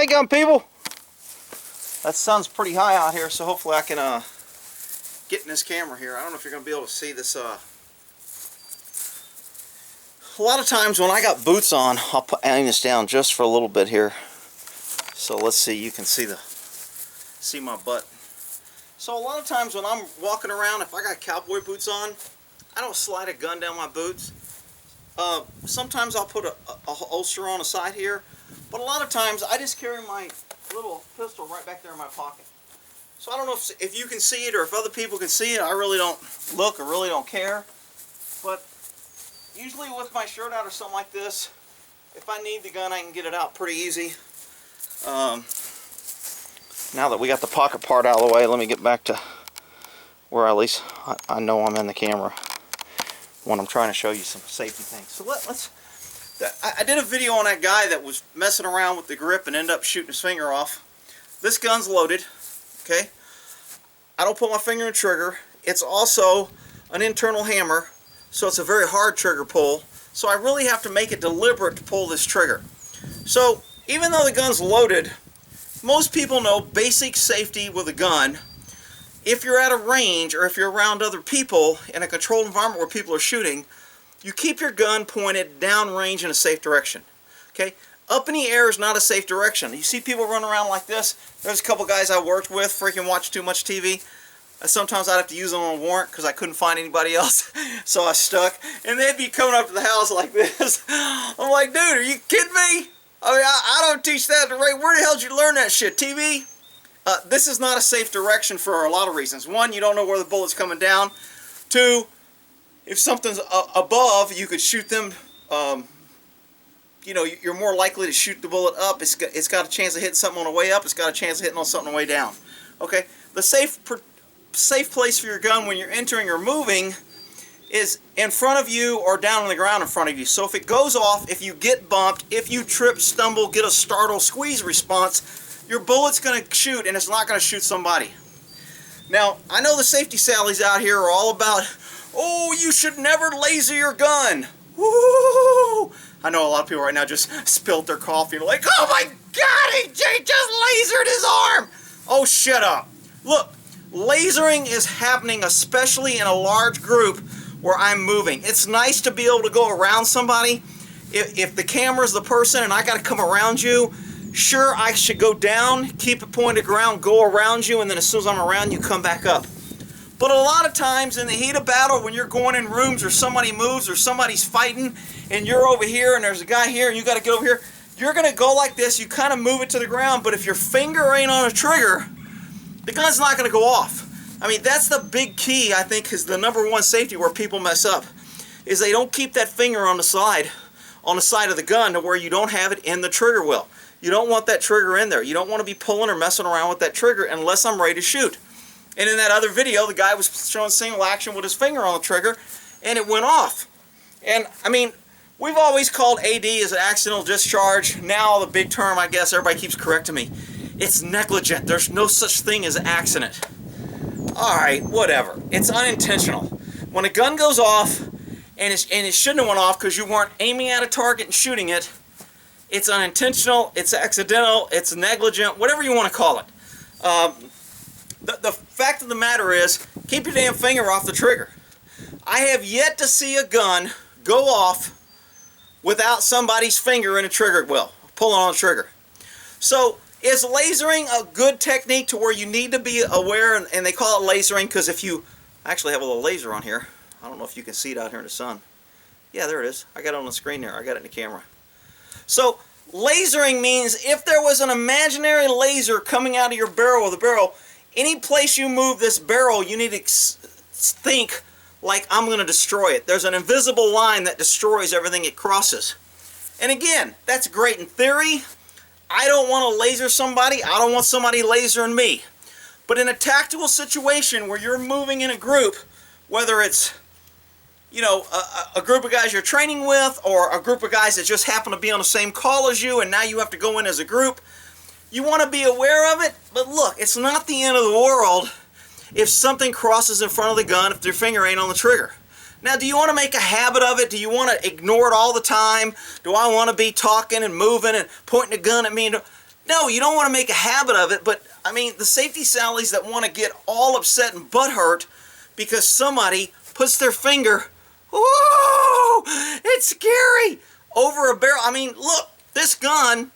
Hey gun people! That sun's pretty high out here, so hopefully I can get in this camera here. I don't know if you're going to be able to see this. A lot of times when I got boots on, I'll aim this down just for a little bit here. So let's see, you can see my butt. So a lot of times when I'm walking around, if I got cowboy boots on, I don't slide a gun down my boots. Sometimes I'll put a holster on the side here, but a lot of times I just carry my little pistol right back there in my pocket. So I don't know if you can see it or if other people can see it. I really don't look or really don't care. But usually with my shirt out or something like this, if I need the gun, I can get it out pretty easy. Now that we got the pocket part out of the way, let me get back to where at least I know I'm in the camera when I'm trying to show you some safety things. So I did a video on that guy that was messing around with the grip and ended up shooting his finger off. This gun's loaded, okay? I don't put my finger in the trigger. It's also an internal hammer, so it's a very hard trigger pull. So I really have to make it deliberate to pull this trigger. So even though the gun's loaded, most people know basic safety with a gun. If you're at a range or if you're around other people in a controlled environment where people are shooting, you keep your gun pointed downrange in a safe direction. Okay? Up in the air is not a safe direction. You see people running around like this. There's a couple guys I worked with freaking watch too much TV. Sometimes I'd have to use them on warrant because I couldn't find anybody else, so I stuck. And they'd be coming up to the house like this. I'm like, dude, are you kidding me? I mean, I don't teach that at the rate. Where the hell did you learn that shit? TV? This is not a safe direction for a lot of reasons. One, you don't know where the bullet's coming down. Two, if something's above, you could shoot them. You know, you're more likely to shoot the bullet up. It's got a chance of hitting something on the way up. It's got a chance of hitting on something on the way down. Okay? The safe place for your gun when you're entering or moving is in front of you or down on the ground in front of you. So if it goes off, if you get bumped, if you trip, stumble, get a startle, squeeze response, your bullet's going to shoot and it's not going to shoot somebody. Now, I know the safety Sallies out here are all about, oh, you should never laser your gun. Woo! I know a lot of people right now just spilled their coffee and like, oh my God, he just lasered his arm. Oh, shut up. Look, lasering is happening especially in a large group where I'm moving. It's nice to be able to go around somebody. If the camera's the person and I got to come around you, sure, I should go down, keep it pointed ground, go around you, and then as soon as I'm around you, come back up. But a lot of times in the heat of battle, when you're going in rooms or somebody moves or somebody's fighting and you're over here and there's a guy here and you got to get over here, you're going to go like this. You kind of move it to the ground, but if your finger ain't on a trigger, the gun's not going to go off. I mean, that's the big key, I think, is the #1 safety where people mess up, is they don't keep that finger on the side of the gun to where you don't have it in the trigger well. You don't want that trigger in there. You don't want to be pulling or messing around with that trigger unless I'm ready to shoot. And in that other video, the guy was showing single action with his finger on the trigger, and it went off. And, I mean, we've always called AD as an accidental discharge. Now the big term, I guess, everybody keeps correcting me. It's negligent. There's no such thing as accident. Alright, whatever. It's unintentional. When a gun goes off, and it shouldn't have went off because you weren't aiming at a target and shooting it, it's unintentional, it's accidental, it's negligent, whatever you want to call it. The fact of the matter is, keep your damn finger off the trigger. I have yet to see a gun go off without somebody's finger in a trigger wheel, pulling on the trigger. So, is lasering a good technique to where you need to be aware, and they call it lasering because if you actually have a little laser on here, I don't know if you can see it out here in the sun. Yeah, there it is. I got it on the screen there. I got it in the camera. So, lasering means if there was an imaginary laser coming out of your barrel with a barrel, any place you move this barrel, you need to think like, I'm going to destroy it. There's an invisible line that destroys everything it crosses. And again, that's great in theory. I don't want to laser somebody. I don't want somebody lasering me. But in a tactical situation where you're moving in a group, whether it's, you know, a group of guys you're training with or a group of guys that just happen to be on the same call as you and now you have to go in as a group, you want to be aware of it. But look, it's not the end of the world if something crosses in front of the gun if your finger ain't on the trigger. Now, do you want to make a habit of it? Do you want to ignore it all the time? Do I want to be talking and moving and pointing a gun at me? No, you don't want to make a habit of it, but I mean, the safety Sallies that want to get all upset and butthurt because somebody puts their finger, ooh, it's scary, over a barrel. I mean, look, this gun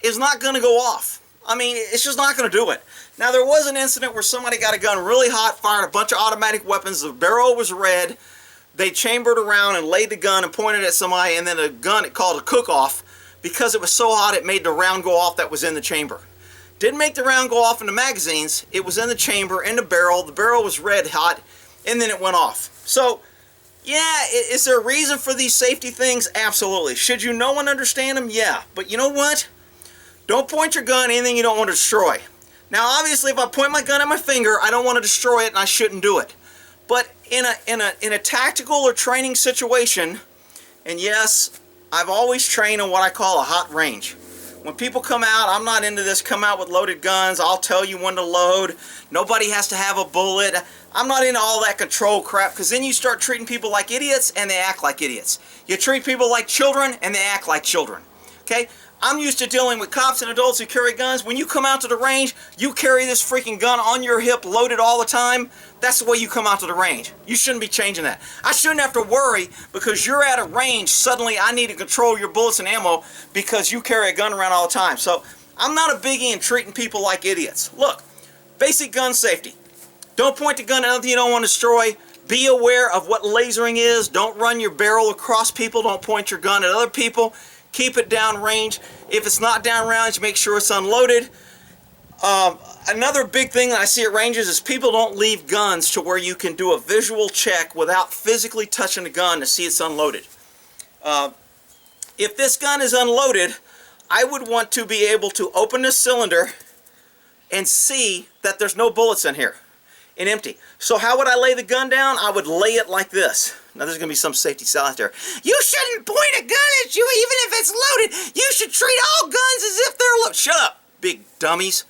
is not going to go off. I mean, it's just not going to do it. Now, there was an incident where somebody got a gun really hot, fired a bunch of automatic weapons, the barrel was red, they chambered around and laid the gun and pointed at somebody, and then a gun, it called a cook-off, because it was so hot it made the round go off that was in the chamber. Didn't make the round go off in the magazines, it was in the chamber, in the barrel was red hot, and then it went off. So, yeah, is there a reason for these safety things? Absolutely. Should you know and understand them? Yeah. But you know what? Don't point your gun at anything you don't want to destroy. Now, obviously, if I point my gun at my finger, I don't want to destroy it and I shouldn't do it. But in a tactical or training situation, and yes, I've always trained on what I call a hot range. When people come out, I'm not into this come out with loaded guns, I'll tell you when to load, nobody has to have a bullet. I'm not into all that control crap, because then you start treating people like idiots and they act like idiots. You treat people like children and they act like children. Okay? I'm used to dealing with cops and adults who carry guns. When you come out to the range, you carry this freaking gun on your hip, loaded all the time. That's the way you come out to the range. You shouldn't be changing that. I shouldn't have to worry because you're at a range. Suddenly I need to control your bullets and ammo because you carry a gun around all the time. So I'm not a biggie in treating people like idiots. Look, basic gun safety. Don't point the gun at anything you don't want to destroy. Be aware of what lasering is. Don't run your barrel across people. Don't point your gun at other people. Keep it down range. If it's not down range, make sure it's unloaded. Another big thing that I see at ranges is people don't leave guns to where you can do a visual check without physically touching the gun to see it's unloaded. If this gun is unloaded, I would want to be able to open this cylinder and see that there's no bullets in here and empty. So how would I lay the gun down? I would lay it like this. Now there's going to be some safety cell out there. You shouldn't point a gun at you even if it's loaded. You should treat all guns as if they're loaded. Shut up, big dummies.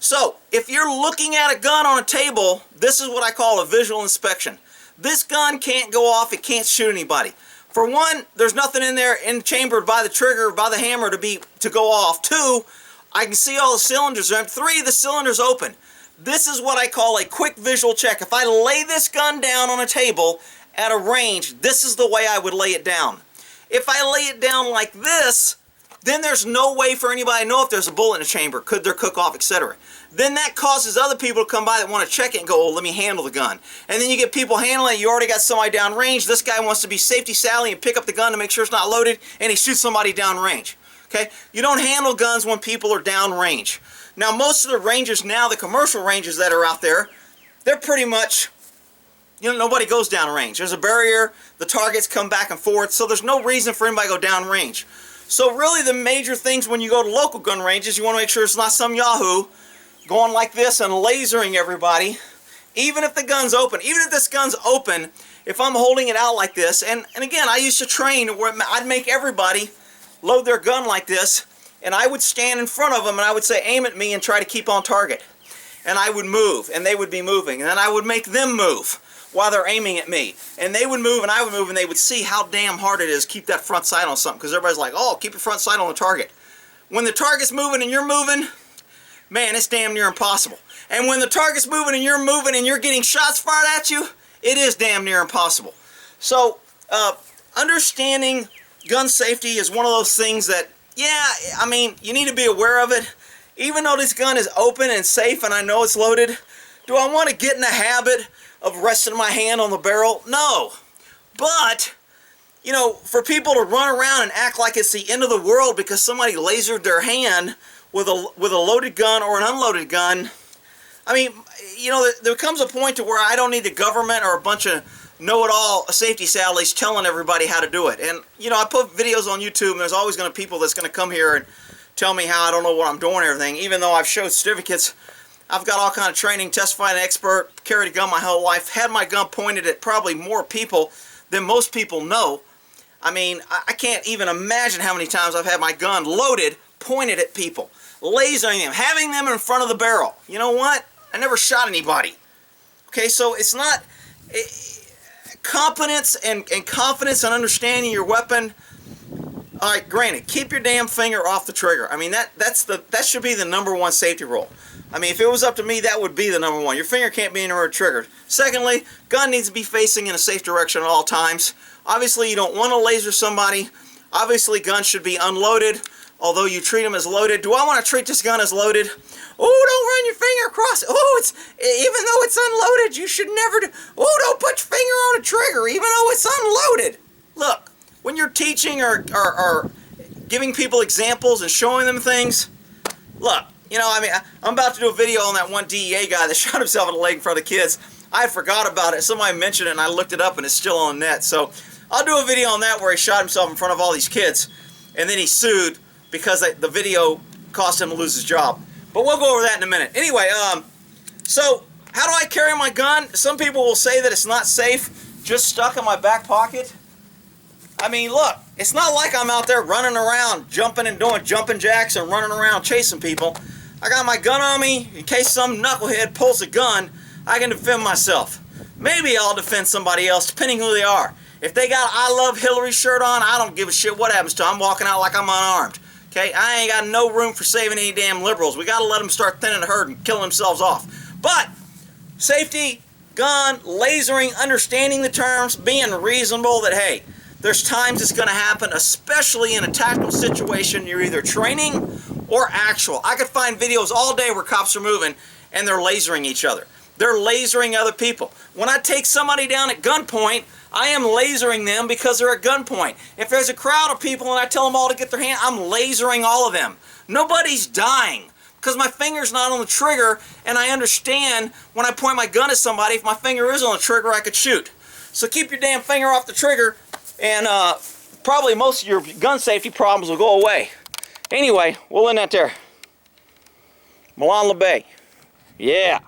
So if you're looking at a gun on a table, this is what I call a visual inspection. This gun can't go off. It can't shoot anybody. For one, there's nothing in there in chambered by the trigger, by the hammer to go off. Two, I can see all the cylinders. Three, the cylinder's open. This is what I call a quick visual check. If I lay this gun down on a table at a range, this is the way I would lay it down. If I lay it down like this, then there's no way for anybody to know if there's a bullet in the chamber, could there cook off, etc. Then that causes other people to come by that want to check it and go, oh, let me handle the gun. And then you get people handling it, you already got somebody down range, this guy wants to be safety Sally and pick up the gun to make sure it's not loaded, and he shoots somebody down range. Okay? You don't handle guns when people are down range. Now most of the ranges now, the commercial ranges that are out there, they're pretty much, you know, nobody goes down range. There's a barrier, the targets come back and forth, so there's no reason for anybody to go down range. So really the major things when you go to local gun ranges, you want to make sure it's not some yahoo going like this and lasering everybody. Even if the gun's open, even if this gun's open, if I'm holding it out like this, and again, I used to train where I'd make everybody load their gun like this, and I would stand in front of them and I would say, aim at me and try to keep on target. And I would move, and they would be moving, and then I would make them move while they're aiming at me. And they would move, and I would move, and they would see how damn hard it is to keep that front sight on something, because everybody's like, oh, keep your front sight on the target. When the target's moving and you're moving, man, it's damn near impossible. And when the target's moving and you're getting shots fired at you, it is damn near impossible. So, understanding gun safety is one of those things that, yeah, I mean, you need to be aware of it. Even though this gun is open and safe and I know it's loaded, do I want to get in the habit of resting my hand on the barrel? No. But, you know, for people to run around and act like it's the end of the world because somebody lasered their hand with a loaded gun or an unloaded gun, I mean, you know, there comes a point to where I don't need the government or a bunch of know-it-all safety Sallies telling everybody how to do it. And, you know, I put videos on YouTube and there's always going to be people that's going to come here and tell me how I don't know what I'm doing and everything. Even though I've showed certificates, I've got all kind of training, testified an expert, carried a gun my whole life, had my gun pointed at probably more people than most people know. I mean, I can't even imagine how many times I've had my gun loaded, pointed at people, lasering them, having them in front of the barrel. You know what? I never shot anybody. Okay, so it's not... competence and confidence and understanding your weapon, All right, granted, keep your damn finger off the trigger. I mean, that should be the #1 safety rule. I mean, if it was up to me, that would be the #1. Your finger can't be anywhere triggered. Secondly, gun needs to be facing in a safe direction at all times. Obviously, you don't want to laser somebody. Obviously, guns should be unloaded, although you treat them as loaded. Do I want to treat this gun as loaded? Oh, don't run your finger across it. Oh, even though it's unloaded, you should never do. Oh, don't put your finger on a trigger, even though it's unloaded. Look, when you're teaching or giving people examples and showing them things, look, you know, I mean, I'm about to do a video on that one DEA guy that shot himself in the leg in front of the kids. I forgot about it. Somebody mentioned it, and I looked it up, and it's still on the net. So I'll do a video on that where he shot himself in front of all these kids, and then he sued because the video cost him to lose his job. But we'll go over that in a minute. Anyway, so how do I carry my gun? Some people will say that it's not safe, just stuck in my back pocket. I mean, look, it's not like I'm out there running around, jumping and doing jumping jacks and running around chasing people. I got my gun on me in case some knucklehead pulls a gun. I can defend myself. Maybe I'll defend somebody else, depending who they are. If they got an I Love Hillary shirt on, I don't give a shit what happens to them. I'm walking out like I'm unarmed. Okay, I ain't got no room for saving any damn liberals. We got to let them start thinning the herd and killing themselves off. But safety, gun, lasering, understanding the terms, being reasonable that, hey, there's times it's going to happen, especially in a tactical situation. You're either training or actual. I could find videos all day where cops are moving and they're lasering each other. They're lasering other people. When I take somebody down at gunpoint, I am lasering them because they're at gunpoint. If there's a crowd of people and I tell them all to get their hand, I'm lasering all of them. Nobody's dying because my finger's not on the trigger, and I understand when I point my gun at somebody, if my finger is on the trigger, I could shoot. So keep your damn finger off the trigger, and probably most of your gun safety problems will go away. Anyway, we'll end that there. Milan LeBay. Yeah.